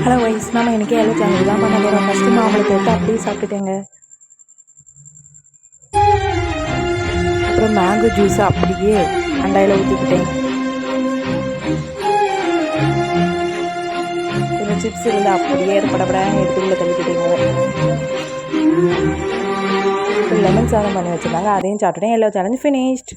Hello wise நம்ம இன்றைக்கி yellow channel தான் பண்ண போகிறோம். ஃபஸ்ட்டு மாம்பழத்தை எடுத்து அப்படியே சாப்பிட்டுட்டேங்க. அப்புறம் மேங்கோ ஜூஸை அப்படியே அண்டாயில் ஊற்றிக்கிட்டேன். கொஞ்சம் சிப்ஸ் இருந்தால் அப்படியே படப்பட எடுத்துக்குள்ளே தள்ளிக்கிட்டேங்க. லெமன் சாதம் பண்ணி வச்சுருந்தாங்க, அதையும் சாப்பிட்டுட்டேன். Yellow challenge finished.